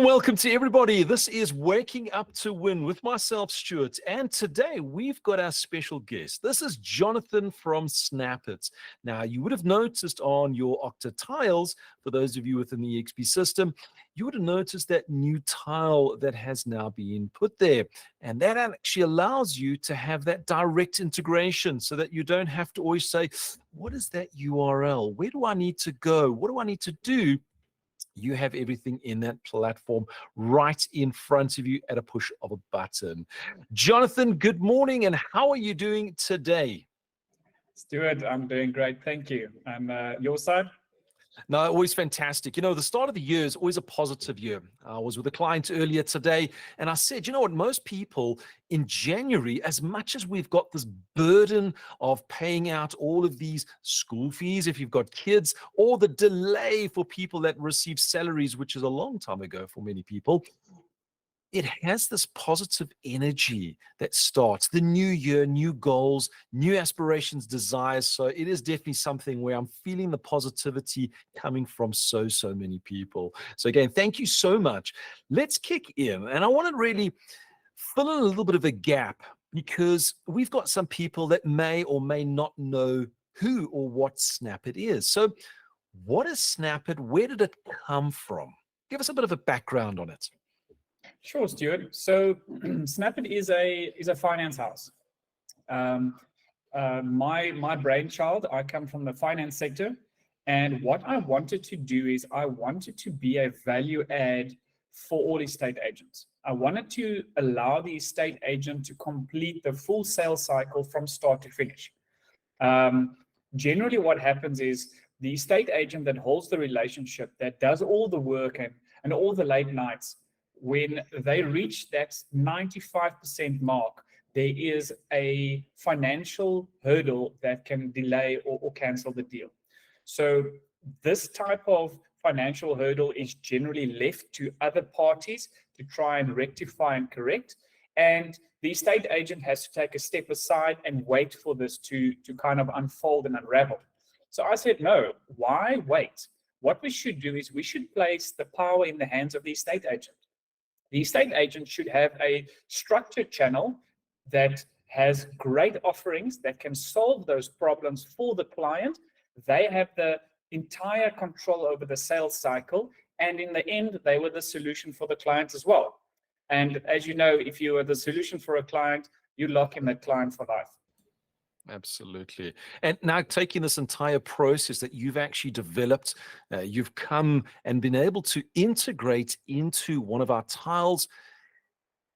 Welcome to everybody. This is Waking Up to Win with myself, Stuart. And today we've got our special guest. This is Jonathan from Snappit. Now, you would have noticed on your Octa tiles, for those of you within the EXP system, you would have noticed that new tile that has now been put there. And that actually allows you to have that direct integration so that you don't have to always say, what is that URL? Where do I need to go? What do I need to do? You have everything in that platform right in front of you at a push of a button. Jonathan, good morning, and how are you doing today? Stuart, I'm doing great, thank you. And your side? No, always fantastic. You know, the start of the year is always a positive year. I was with a client earlier today, and I said, you know what, most people in January, as much as we've got this burden of paying out all of these school fees, if you've got kids, or the delay for people that receive salaries, which is a long time ago for many people, it has this positive energy that starts the new year, new goals, new aspirations, desires. So it is definitely something where I'm feeling the positivity coming from so many people. So again, thank you so much. Let's kick in. And I want to really fill in a little bit of a gap because we've got some people that may or may not know who or what Snappit is. So what is Snappit? Where did it come from? Give us a bit of a background on it. Sure, Stuart. So Snappit is a finance house. My brainchild, I come from the finance sector, and what I wanted to do is I wanted to be a value add for all estate agents. I wanted to allow the estate agent to complete the full sales cycle from start to finish. Generally, what happens is the estate agent that holds the relationship, that does all the work and all the late nights, when they reach that 95% mark, there is a financial hurdle that can delay or cancel the deal. So this type of financial hurdle is generally left to other parties to try and rectify and correct. And the estate agent has to take a step aside and wait for this to kind of unfold and unravel. So I said, no, why wait? What we should do is we should place the power in the hands of the estate agent. The estate agent should have a structured channel that has great offerings that can solve those problems for the client. They have the entire control over the sales cycle, and in the end, they were the solution for the client as well. And as you know, if you are the solution for a client, you lock in that client for life. Absolutely. And now taking this entire process that you've actually developed, you've come and been able to integrate into one of our tiles.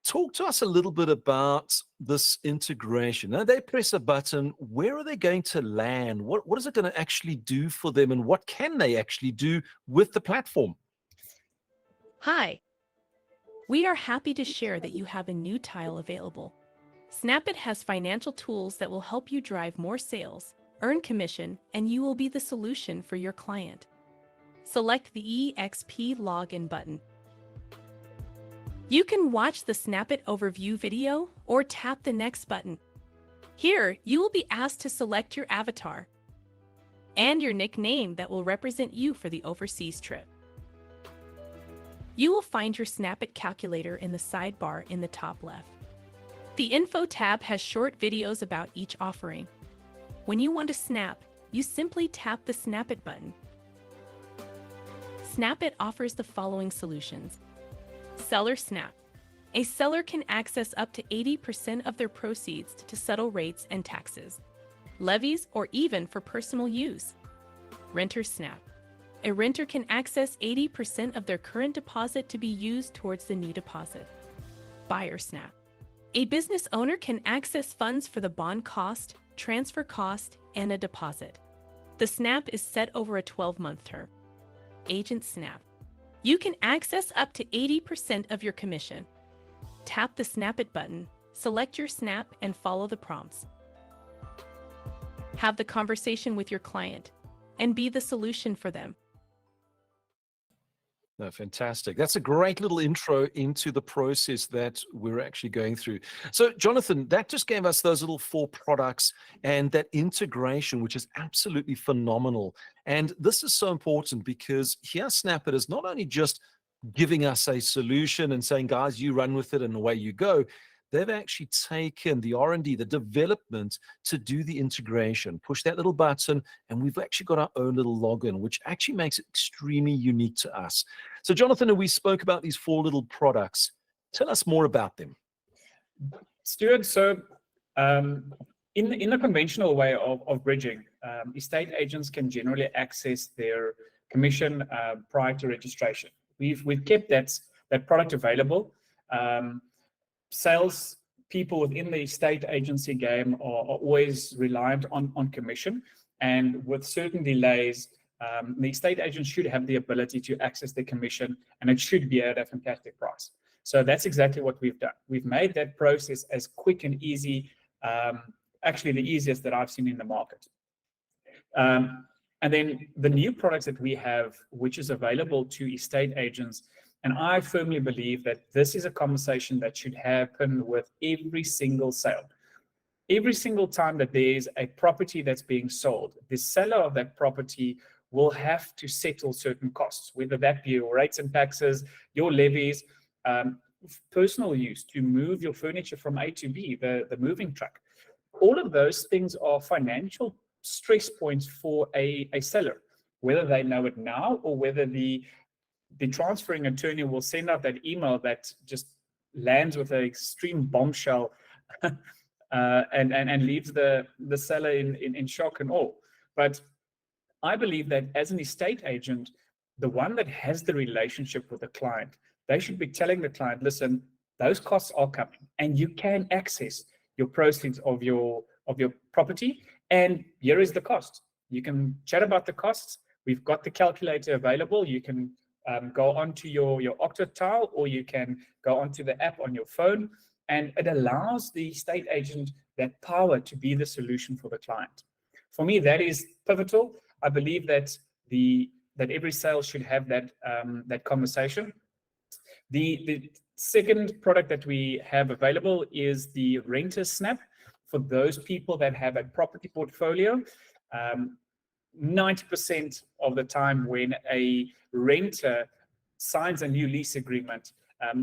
Talk to us a little bit about this integration. Now they press a button, where are they going to land? What is it going to actually do for them, and what can they actually do with the platform? Hi, we are happy to share that you have a new tile available. Snappit has financial tools that will help you drive more sales, earn commission, and you will be the solution for your client. Select the EXP login button. You can watch the Snappit overview video or tap the next button. Here, you will be asked to select your avatar and your nickname that will represent you for the overseas trip. You will find your Snappit calculator in the sidebar in the top left. The Info tab has short videos about each offering. When you want to snap, you simply tap the Snappit button. Snappit offers the following solutions. Seller Snap. A seller can access up to 80% of their proceeds to settle rates and taxes, levies, or even for personal use. Renter Snap. A renter can access 80% of their current deposit to be used towards the new deposit. Buyer Snap. A business owner can access funds for the bond cost, transfer cost, and a deposit. The snap is set over a 12-month term. Agent Snap. You can access up to 80% of your commission. Tap the Snappit button, select your snap, and follow the prompts. Have the conversation with your client and be the solution for them. No, fantastic. That's a great little intro into the process that we're actually going through. So, Jonathan, that just gave us those little 4 products and that integration, which is absolutely phenomenal. And this is so important because here Snappit is not only just giving us a solution and saying, guys, you run with it and away you go. They've actually taken the R&D, the development to do the integration, push that little button, and we've actually got our own little login, which actually makes it extremely unique to us. So Jonathan, we spoke about these 4 little products. Tell us more about them. Stuart, so in the conventional way of bridging, estate agents can generally access their commission prior to registration. We've kept that product available. Sales people within the estate agency game are always reliant on commission, and with certain delays, the estate agent should have the ability to access the commission, and it should be at a fantastic price. So that's exactly what we've done. We've made that process as quick and easy, actually the easiest that I've seen in the market. And then the new products that we have, which is available to estate agents, and I firmly believe that this is a conversation that should happen with every single sale. Every single time that there's a property that's being sold, the seller of that property will have to settle certain costs, whether that be your rates and taxes, your levies, personal use to move your furniture from A to B, the moving truck. All of those things are financial stress points for a seller, whether they know it now or whether the transferring attorney will send out that email that just lands with an extreme bombshell and leaves the seller in shock and awe. But I believe that as an estate agent, the one that has the relationship with the client, they should be telling the client, listen, those costs are coming and you can access your proceeds of your property, and here is the cost. You can chat about the costs. We've got the calculator available. You can go onto your Octotile, or you can go onto the app on your phone, and it allows the estate agent that power to be the solution for the client. For me, that is pivotal. I believe that every sale should have that conversation. The second product that we have available is the Renter Snap for those people that have a property portfolio. 90% of the time when a renter signs a new lease agreement,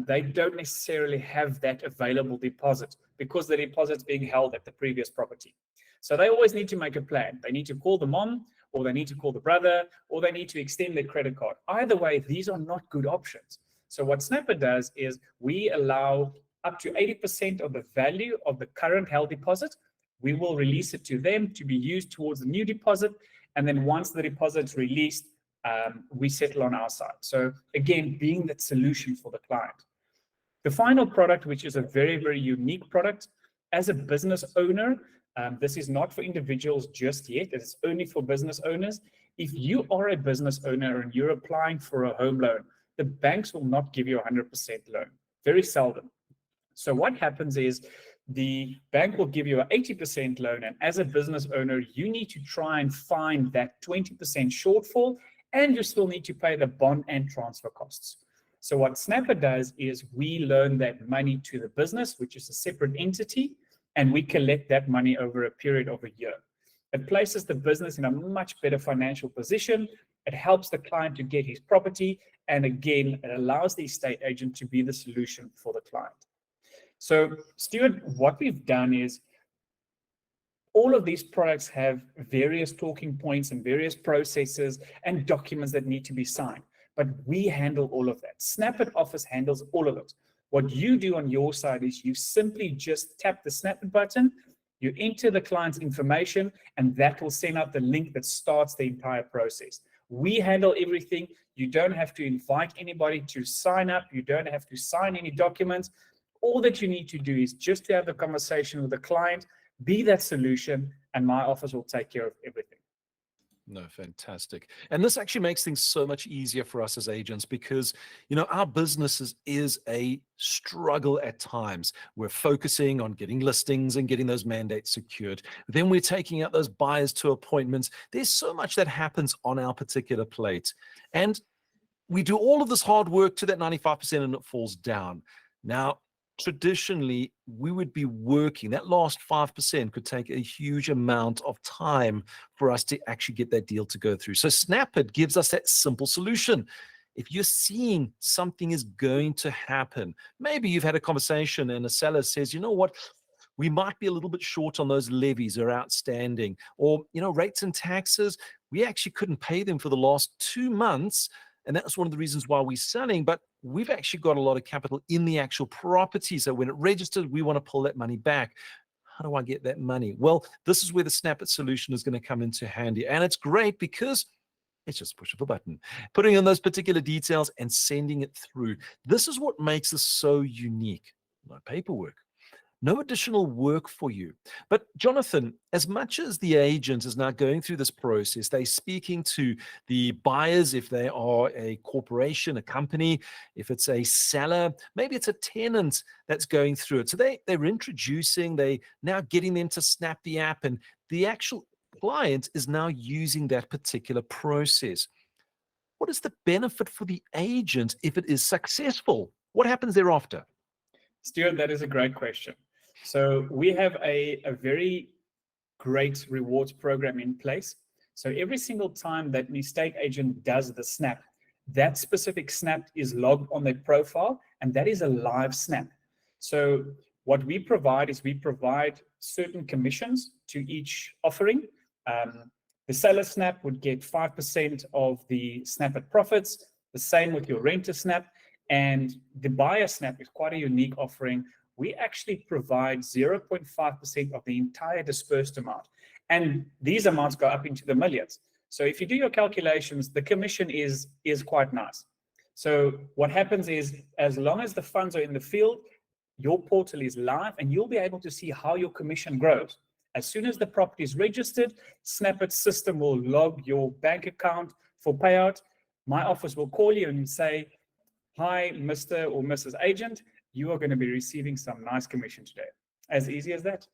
they don't necessarily have that available deposit because the deposit's being held at the previous property. So they always need to make a plan. They need to call the mom, or they need to call the brother, or they need to extend their credit card. Either way, these are not good options. So what Snappit does is we allow up to 80% of the value of the current held deposit. We will release it to them to be used towards the new deposit. And then once the deposit's released, we settle on our side. So again, being that solution for the client. The final product, which is a very, very unique product, as a business owner, this is not for individuals just yet. It's only for business owners. If you are a business owner and you're applying for a home loan, the banks will not give you a 100% loan, very seldom. So what happens is the bank will give you an 80% loan, and as a business owner, you need to try and find that 20% shortfall, and you still need to pay the bond and transfer costs. So what Snappit does is we loan that money to the business, which is a separate entity, and we collect that money over a period of a year. It places the business in a much better financial position. It helps the client to get his property, and again, it allows the estate agent to be the solution for the client. So, Stuart, what we've done is all of these products have various talking points and various processes and documents that need to be signed, but we handle all of that. Snappit Office handles all of it. What you do on your side is you simply just tap the Snappit button, you enter the client's information, and that will send out the link that starts the entire process. We handle everything. You don't have to invite anybody to sign up. You don't have to sign any documents. All that you need to do is just to have the conversation with the client, be that solution, and my office will take care of everything. No, fantastic. And this actually makes things so much easier for us as agents because, our business is a struggle at times. We're focusing on getting listings and getting those mandates secured. Then we're taking out those buyers to appointments. There's so much that happens on our particular plate. And we do all of this hard work to that 95% and it falls down. Now, traditionally, we would be working. That last 5% could take a huge amount of time for us to actually get that deal to go through. So Snappit gives us that simple solution. if you're seeing something is going to happen, maybe you've had a conversation and a seller says, you know what, we might be a little bit short on those levies are outstanding, or, rates and taxes, we actually couldn't pay them for the last 2 months. And that's one of the reasons why we're selling, but we've actually got a lot of capital in the actual property. So when it registered, we want to pull that money back. How do I get that money? Well, this is where the Snappit solution is going to come into handy. And it's great because it's just push of a button, putting in those particular details and sending it through. This is what makes this so unique. No paperwork, no additional work for you. But Jonathan, as much as the agent is now going through this process, they're speaking to the buyers, if they are a corporation, a company, if it's a seller, maybe it's a tenant that's going through it. So they're introducing, they now getting them to snap the app, and the actual client is now using that particular process. What is the benefit for the agent if it is successful? What happens thereafter? Stuart, that is a great question. So we have a very great rewards program in place. So every single time that an estate agent does the snap, that specific snap is logged on their profile, and that is a live snap. So what we provide is we provide certain commissions to each offering. The seller snap would get 5% of the Snappit profits, the same with your renter snap, and the buyer snap is quite a unique offering. We actually provide 0.5% of the entire dispersed amount. And these amounts go up into the millions. So if you do your calculations, the commission is quite nice. So what happens is, as long as the funds are in the field, your portal is live and you'll be able to see how your commission grows. As soon as the property is registered, Snappit's system will log your bank account for payout. My office will call you and say, hi, Mr. or Mrs. Agent, you are going to be receiving some nice commission today. As easy as that.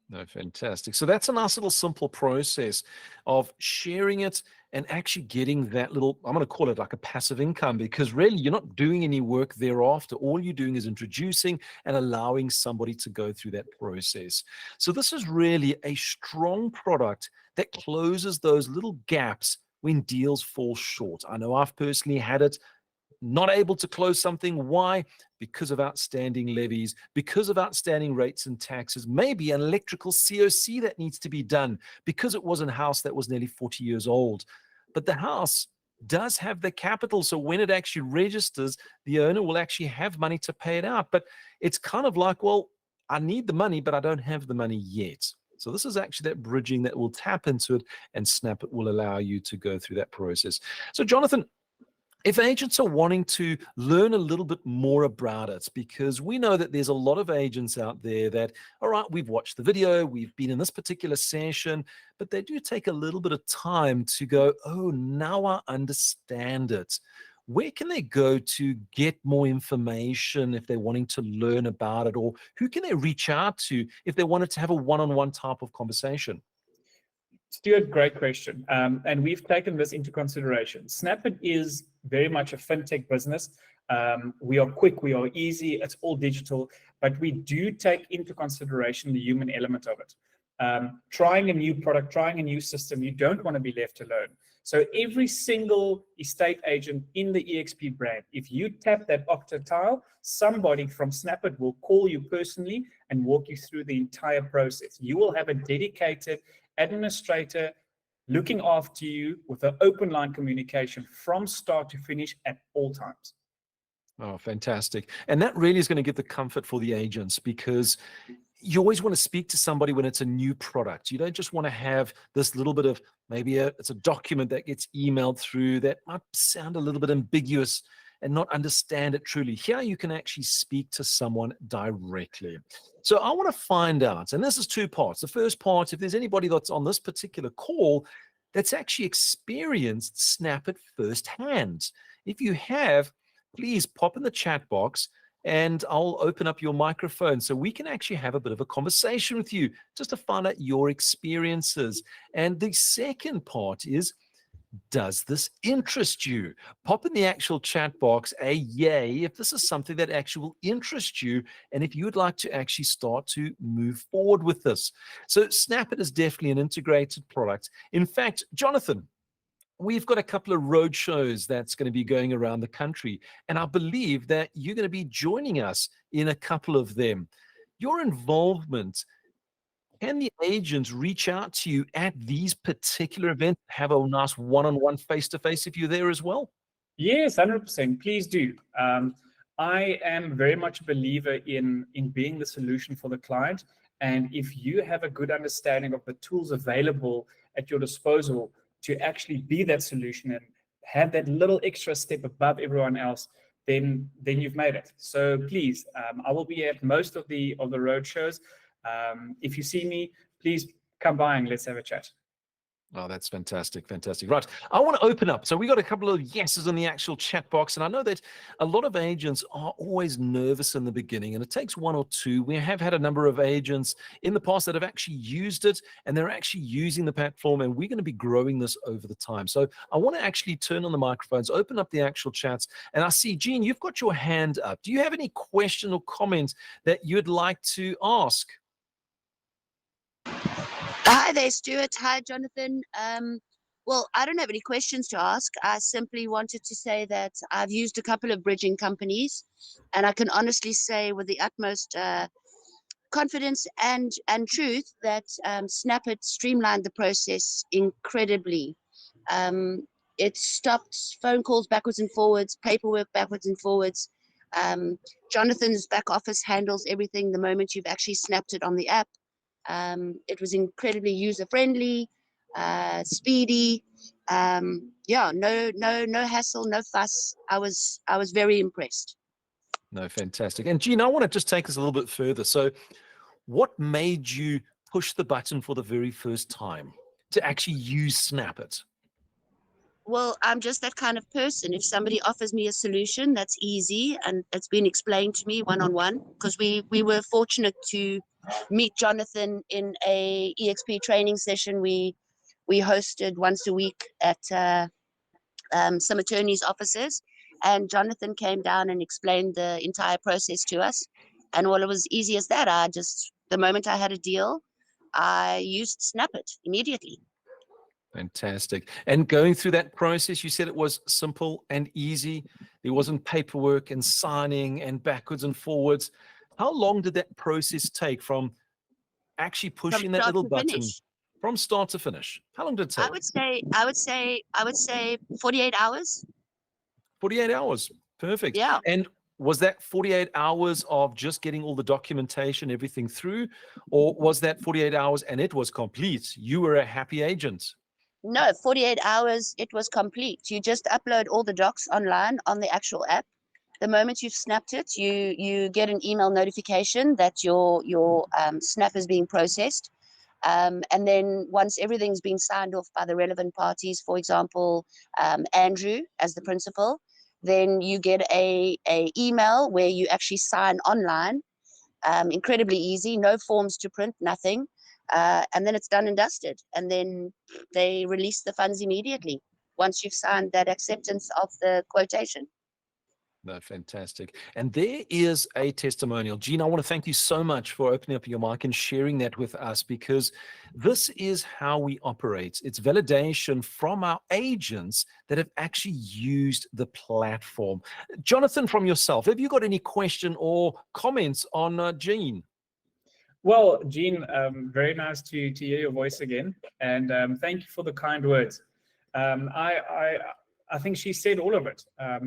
No, fantastic. So that's a nice little simple process of sharing it and actually getting that little, I'm going to call it like a passive income, because really you're not doing any work thereafter. All you're doing is introducing and allowing somebody to go through that process. So this is really a strong product that closes those little gaps when deals fall short. I know I've personally had it. Not able to close something. Why? Because of outstanding levies, because of outstanding rates and taxes, maybe an electrical COC that needs to be done because it was a house that was nearly 40 years old. But the house does have the capital. So when it actually registers, the owner will actually have money to pay it out. But it's kind of like, well, I need the money, but I don't have the money yet. So this is actually that bridging that will tap into it, and Snappit will allow you to go through that process. So Jonathan, if agents are wanting to learn a little bit more about it, because we know that there's a lot of agents out there that, all right, we've watched the video, we've been in this particular session, but they do take a little bit of time to go, oh, now I understand it. Where can they go to get more information if they're wanting to learn about it? Or who can they reach out to if they wanted to have a one-on-one type of conversation? Stuart, great question. And we've taken this into consideration. Snappit is very much a fintech business. We are quick, we are easy, it's all digital, but we do take into consideration the human element of it. Trying a new product, trying a new system, you don't want to be left alone. So every single estate agent in the EXP brand, if you tap that Octa tile, somebody from Snappit will call you personally and walk you through the entire process. You will have a dedicated administrator looking after you with an open line communication from start to finish at all times. Oh, fantastic. And that really is going to give the comfort for the agents, because you always want to speak to somebody when it's a new product. You don't just want to have this little bit of, maybe it's a document that gets emailed through that might sound a little bit ambiguous and not understand it truly. Here you can actually speak to someone directly. So I want to find out, and this is two parts. The first part, if there's anybody that's on this particular call that's actually experienced Snappit firsthand. If you have, please pop in the chat box and I'll open up your microphone so we can actually have a bit of a conversation with you just to find out your experiences. And the second part is, does this interest you? Pop in the actual chat box a yay if this is something that actually will interest you, and if you would like to actually start to move forward with this. So Snappit is definitely an integrated product. In fact, Jonathan, we've got a couple of road shows that's going to be going around the country, and I believe that you're going to be joining us in a couple of them. Your involvement, can the agents reach out to you at these particular events, have a nice one-on-one face-to-face if you're there as well? Yes, 100%. Please do. I am very much a believer in being the solution for the client. And if you have a good understanding of the tools available at your disposal to actually be that solution and have that little extra step above everyone else, then you've made it. So please, I will be at most of the road shows. If you see me, please come by and let's have a chat. Oh, that's fantastic. Fantastic. Right. I want to open up. So we got a couple of yeses in the actual chat box. And I know that a lot of agents are always nervous in the beginning, and it takes one or two. We have had a number of agents in the past that have actually used it, and they're actually using the platform, and we're going to be growing this over the time. So I want to actually turn on the microphones, open up the actual chats. And I see, Jean, you've got your hand up. Do you have any question or comments that you'd like to ask? Hi there, Stuart. Hi, Jonathan. Well, I don't have any questions to ask. I simply wanted to say that I've used a couple of bridging companies, and I can honestly say with the utmost confidence and truth that Snappit streamlined the process incredibly. It stopped phone calls backwards and forwards, paperwork backwards and forwards. Jonathan's back office handles everything the moment you've actually snapped it on the app. It was incredibly user-friendly, speedy. Yeah, no hassle, no fuss. I was very impressed. No, fantastic. And Jean, I want to just take us a little bit further. So what made you push the button for the very first time to actually use Snappit? Well, I'm just that kind of person. If somebody offers me a solution that's easy and it's been explained to me one-on-one, because we were fortunate to meet Jonathan in a EXP training session we hosted once a week at some attorneys' offices, and Jonathan came down and explained the entire process to us. And well, it was easy as that. The moment I had a deal, I used Snappit immediately. Fantastic. And going through that process, you said it was simple and easy. There wasn't paperwork and signing and backwards and forwards. How long did that process take from actually pushing that little button from start to finish? How long did it take? I would say 48 hours. 48 hours. Perfect. Yeah. And was that 48 hours of just getting all the documentation, everything through, or was that 48 hours and it was complete? You were a happy agent. No, 48 hours, it was complete. You just upload all the docs online on the actual app. The moment you've snapped it, you get an email notification that your snap is being processed. And then once everything's been signed off by the relevant parties, for example, Andrew as the principal, then you get a email where you actually sign online. Incredibly easy, no forms to print, nothing. And then it's done and dusted. And then they release the funds immediately once you've signed that acceptance of the quotation. No, fantastic. And there is a testimonial. Jean, I want to thank you so much for opening up your mic and sharing that with us, because this is how we operate. It's validation from our agents that have actually used the platform. Jonathan, from yourself, have you got any question or comments on Jean? Well, Jean, very nice to hear your voice again, and thank you for the kind words. I think she said all of it.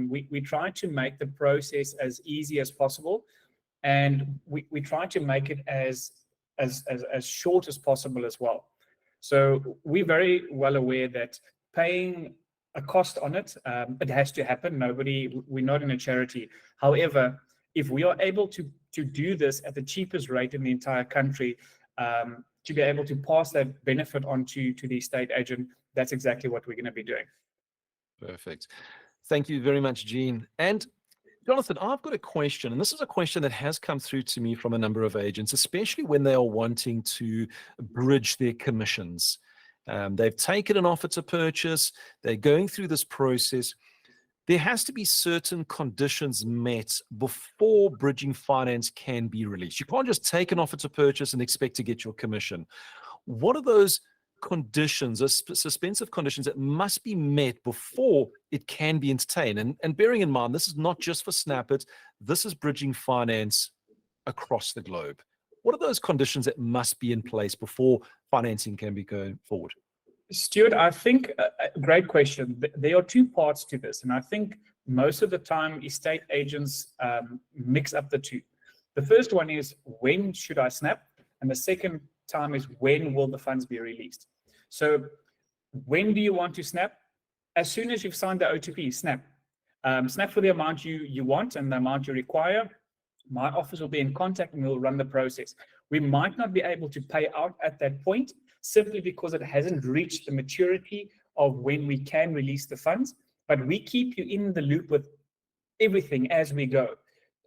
We try to make the process as easy as possible, and we try to make it as short as possible as well. So we're very well aware that paying a cost on it, it has to happen. We're not in a charity. However, if we are able to do this at the cheapest rate in the entire country, to be able to pass that benefit on to the estate agent, that's exactly what we're going to be doing. Perfect. Thank you very much, Jean. And Jonathan, I've got a question, and this is a question that has come through to me from a number of agents, especially when they are wanting to bridge their commissions. They've taken an offer to purchase, they're going through this process. There has to be certain conditions met before bridging finance can be released. You can't just take an offer to purchase and expect to get your commission. What are those conditions, suspensive conditions that must be met before it can be entertained? And bearing in mind, this is not just for Snappit, this is bridging finance across the globe. What are those conditions that must be in place before financing can be going forward? Stuart, I think a great question. There are two parts to this, and I think most of the time estate agents mix up the two. The first one is, when should I snap? And the second time is, when will the funds be released? So when do you want to snap? As soon as you've signed the OTP, snap. Snap for the amount you want and the amount you require. My office will be in contact and we'll run the process. We might not be able to pay out at that point simply because it hasn't reached the maturity of when we can release the funds, but we keep you in the loop with everything as we go.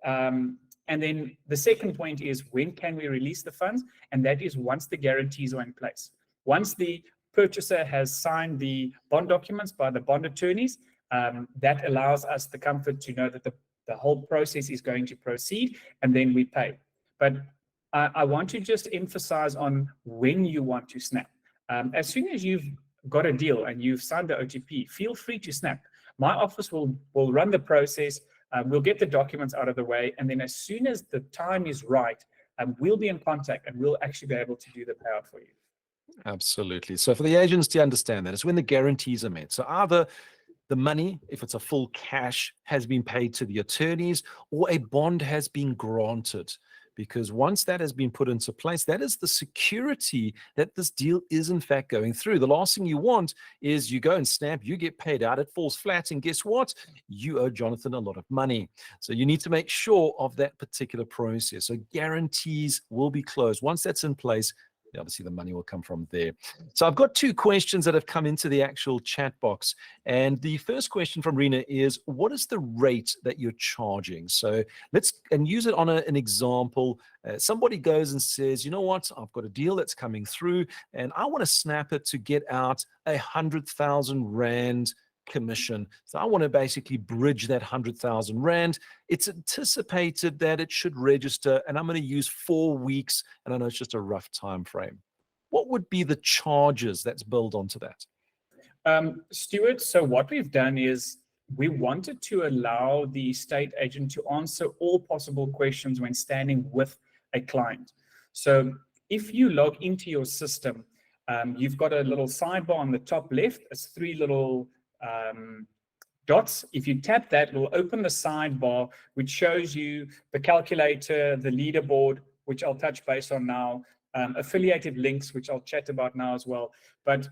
And then the second point is, when can we release the funds? And that is once the guarantees are in place. Once the purchaser has signed the bond documents by the bond attorneys, that allows us the comfort to know that the whole process is going to proceed, and then we pay. But I want to just emphasize on when you want to snap. As soon as you've got a deal and you've signed the OTP, feel free to snap. My office will run the process. We'll get the documents out of the way, and then as soon as the time is right, we'll be in contact and we'll actually be able to do the payout for you. Absolutely. So for the agents to understand that, it's when the guarantees are met. So either the money, if it's a full cash, has been paid to the attorneys, or a bond has been granted. Because once that has been put into place, that is the security that this deal is in fact going through. The last thing you want is you go and snap, you get paid out, it falls flat, and guess what? You owe Jonathan a lot of money. So you need to make sure of that particular process. So guarantees will be closed. Once that's in place, obviously the money will come from there. So I've got two questions that have come into the actual chat box. And the first question from Rena is, what is the rate that you're charging? So let's use it on an example. Somebody goes and says, you know what, I've got a deal that's coming through and I want to snap it to get out 100,000 Rand commission. So I want to basically bridge that 100,000 Rand. It's anticipated that it should register, and I'm going to use 4 weeks, and I know it's just a rough time frame. What would be the charges that's built onto that? Stuart, so what we've done is we wanted to allow the estate agent to answer all possible questions when standing with a client. So if you log into your system, you've got a little sidebar on the top left. It's 3 little dots. If you tap that, it will open the sidebar, which shows you the calculator, the leaderboard, which I'll touch base on now, affiliated links, which I'll chat about now as well. But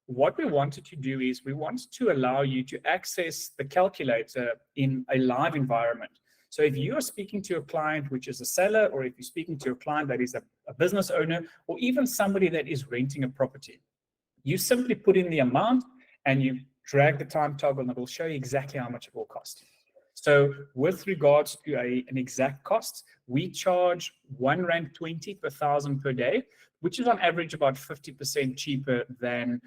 what we wanted to do is we wanted to allow you to access the calculator in a live environment. So if you are speaking to a client which is a seller, or if you're speaking to a client that is a business owner, or even somebody that is renting a property, you simply put in the amount and you drag the time toggle, and it will show you exactly how much it will cost. So with regards to an exact cost, we charge R1.20 per 1,000 per day, which is on average about 50% cheaper than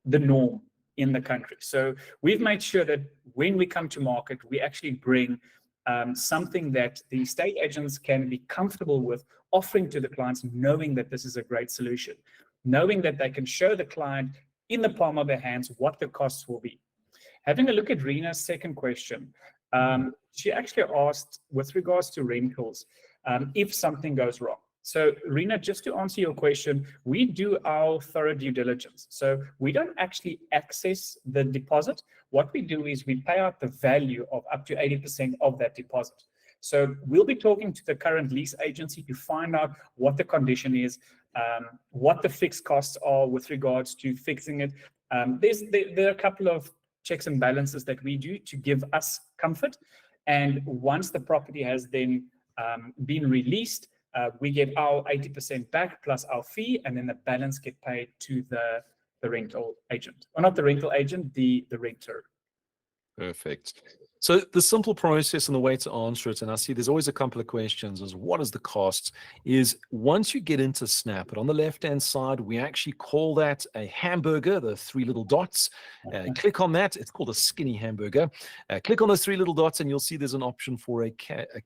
the norm in the country. So we've made sure that when we come to market, we actually bring something that the estate agents can be comfortable with offering to the clients, knowing that this is a great solution, knowing that they can show the client in the palm of their hands what the costs will be. Having a look at Rena's second question, she actually asked with regards to rentals, if something goes wrong. So Rena, just to answer your question, we do our thorough due diligence. So we don't actually access the deposit. What we do is we pay out the value of up to 80% of that deposit. So we'll be talking to the current lease agency to find out what the condition is, what the fixed costs are with regards to fixing it. There are a couple of checks and balances that we do to give us comfort. And once the property has then been released, we get our 80% back plus our fee, and then the balance get paid to the rental agent. Or not the rental agent, the renter. Perfect. So the simple process and the way to answer it, and I see there's always a couple of questions, is what is the cost, is once you get into Snappit, on the left-hand side, we actually call that a hamburger, the 3 little dots. Click on that. It's called a skinny hamburger. Click on those 3 little dots and you'll see there's an option for a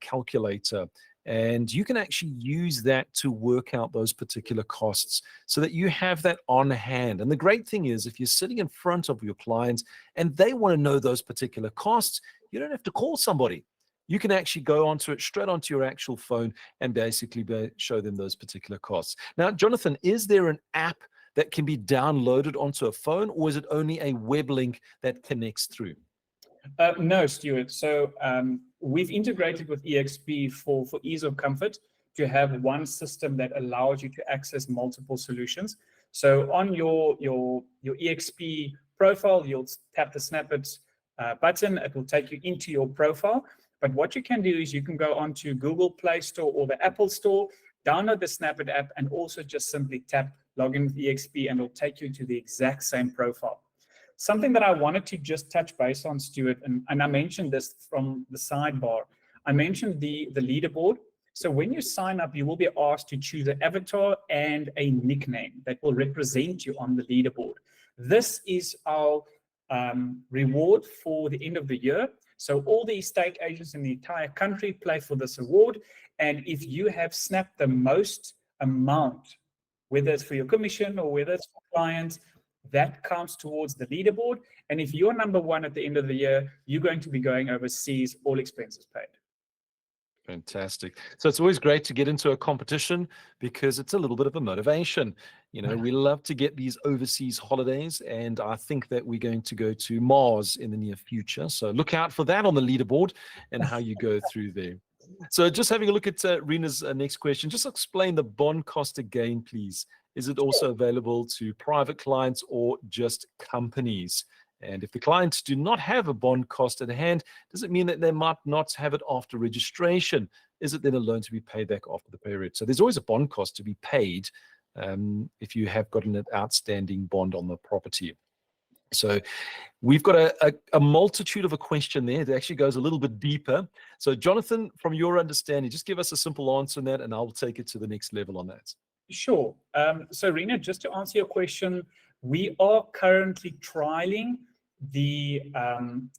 calculator. And you can actually use that to work out those particular costs so that you have that on hand. And the great thing is, if you're sitting in front of your clients and they want to know those particular costs, you don't have to call somebody. You can actually go onto it straight onto your actual phone and basically show them those particular costs. Now, Jonathan, is there an app that can be downloaded onto a phone, or is it only a web link that connects through? No, Stuart. So we've integrated with EXP for ease of comfort to have one system that allows you to access multiple solutions. So on your EXP profile, you'll tap the Snappit button. It will take you into your profile. But what you can do is you can go onto Google Play Store or the Apple Store, download the Snappit app, and also just simply tap login with EXP, and it'll take you to the exact same profile. Something that I wanted to just touch base on, Stuart, and I mentioned this from the sidebar. I mentioned the leaderboard. So when you sign up, you will be asked to choose an avatar and a nickname that will represent you on the leaderboard. This is our reward for the end of the year. So all the estate agents in the entire country play for this award. And if you have snapped the most amount, whether it's for your commission or whether it's for clients, that counts towards the leaderboard. And if you're number one at the end of the year, you're going to be going overseas, all expenses paid. Fantastic. So it's always great to get into a competition because it's a little bit of a motivation. You know, we love to get these overseas holidays, and I think that we're going to go to Mars in the near future. So look out for that on the leaderboard and how you go through there. So just having a look at Rena's next question, just explain the bond cost again, please. Is it also available to private clients or just companies? And if the clients do not have a bond cost at hand, does it mean that they might not have it after registration? Is it then a loan to be paid back after the period? So there's always a bond cost to be paid if you have got an outstanding bond on the property. So we've got a multitude of a question there that actually goes a little bit deeper. So Jonathan, from your understanding, just give us a simple answer on that and I'll take it to the next level on that. Sure. So Rena, just to answer your question, we are currently trialing the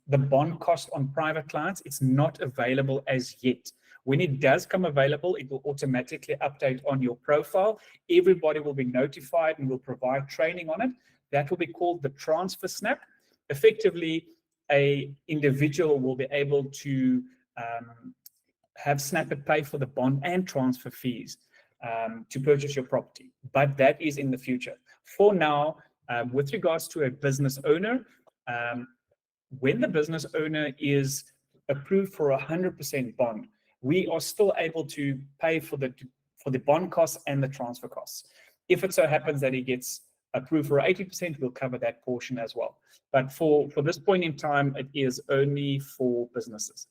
bond cost on private clients. It's not available as yet. When it does come available, it will automatically update on your profile. Everybody will be notified and will provide training on it. That will be called the transfer snap. Effectively, an individual will be able to have Snappit pay for the bond and transfer fees to purchase your property. But that is in the future. For now, with regards to a business owner, when the business owner is approved for 100% bond, we are still able to pay for the bond costs and the transfer costs. If it so happens that he gets approved for 80%, we'll cover that portion as well. But for this point in time, it is only for businesses.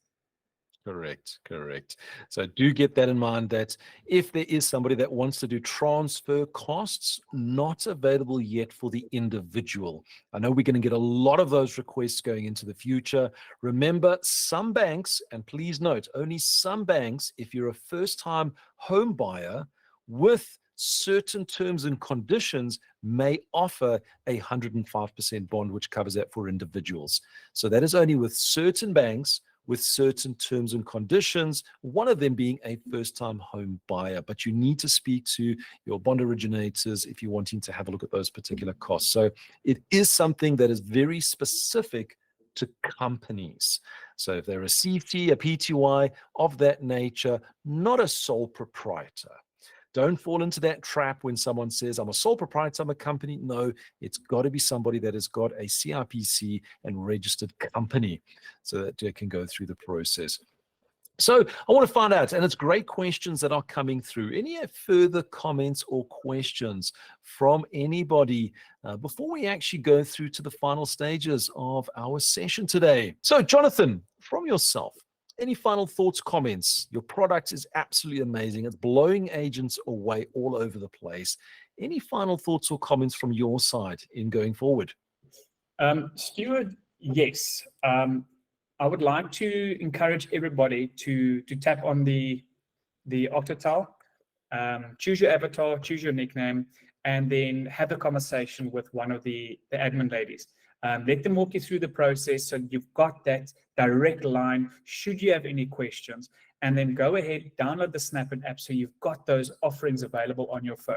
Correct, correct. So do get that in mind that if there is somebody that wants to do transfer costs, not available yet for the individual. I know we're going to get a lot of those requests going into the future. Remember, some banks, and please note, only some banks, if you're a first-time home buyer with certain terms and conditions, may offer 105% bond, which covers that for individuals. So that is only with certain banks, with certain terms and conditions, one of them being a first-time home buyer. But you need to speak to your bond originators if you're wanting to have a look at those particular costs. So it is something that is very specific to companies. So if they're a CT, a PTY of that nature, not a sole proprietor. Don't fall into that trap when someone says, I'm a sole proprietor, I'm a company. No, it's got to be somebody that has got a CIPC and registered company so that they can go through the process. So I want to find out, and it's great questions that are coming through. Any further comments or questions from anybody before we actually go through to the final stages of our session today? So Jonathan, from yourself, any final thoughts, comments? Your product is absolutely amazing. It's blowing agents away all over the place. Any final thoughts or comments from your side in going forward? Stuart, yes. I would like to encourage everybody to tap on the Octatal, choose your avatar, choose your nickname, and then have a conversation with one of the admin ladies. Let them walk you through the process so you've got that direct line should you have any questions. And then go ahead, download the Snappit app so you've got those offerings available on your phone.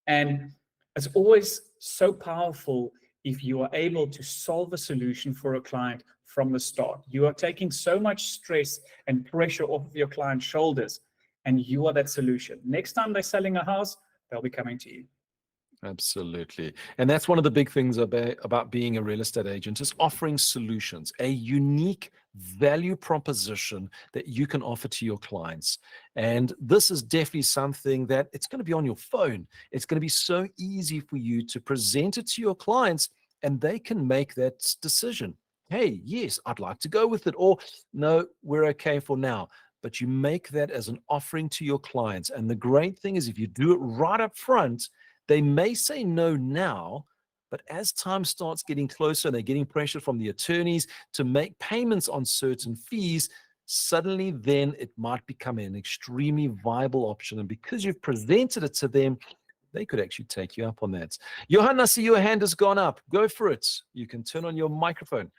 And it's always so powerful if you are able to solve a solution for a client from the start. You are taking so much stress and pressure off of your client's shoulders, and you are that solution. Next time they're selling a house, they'll be coming to you. Absolutely. And that's one of the big things about being a real estate agent is offering solutions, a unique value proposition that you can offer to your clients. And this is definitely something that it's going to be on your phone. It's going to be so easy for you to present it to your clients and they can make that decision. Hey, yes, I'd like to go with it. Or no, we're okay for now. But you make that as an offering to your clients. And the great thing is if you do it right up front, they may say no now, but as time starts getting closer and they're getting pressure from the attorneys to make payments on certain fees, suddenly then it might become an extremely viable option. And because you've presented it to them, they could actually take you up on that. Johan, I see your hand has gone up. Go for it. You can turn on your microphone.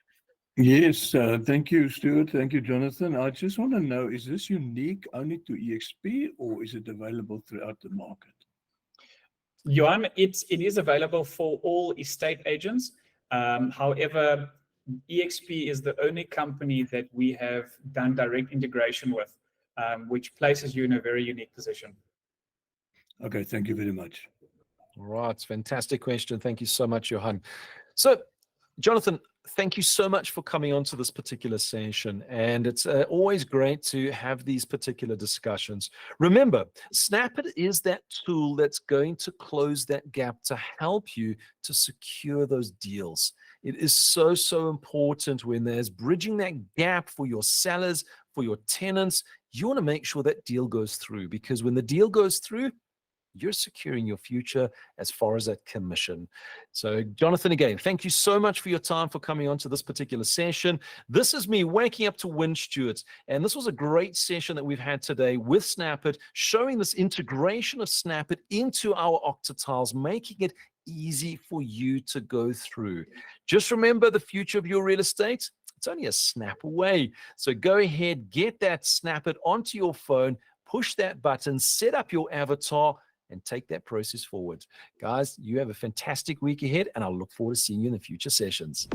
Yes, thank you, Stuart. Thank you, Jonathan. I just want to know, is this unique only to EXP or is it available throughout the market? Johan, it is available for all estate agents. However, EXP is the only company that we have done direct integration with, which places you in a very unique position. Okay, thank you very much. All right, fantastic question. Thank you so much, Johan. So, Jonathan, thank you so much for coming on to this particular session. And it's always great to have these particular discussions. Remember, Snappit is that tool that's going to close that gap to help you to secure those deals. It is so, so important when there's bridging that gap for your sellers, for your tenants. You want to make sure that deal goes through, because when the deal goes through, you're securing your future as far as that commission. So, Jonathan, again, thank you so much for your time, for coming on to this particular session. This is me waking up to win, Stuart. And this was a great session that we've had today with Snappit, showing this integration of Snappit into our Octatiles, making it easy for you to go through. Just remember, the future of your real estate, it's only a snap away. So go ahead, get that Snappit onto your phone, push that button, set up your avatar, and take that process forward. Guys, you have a fantastic week ahead, and I'll look forward to seeing you in the future sessions.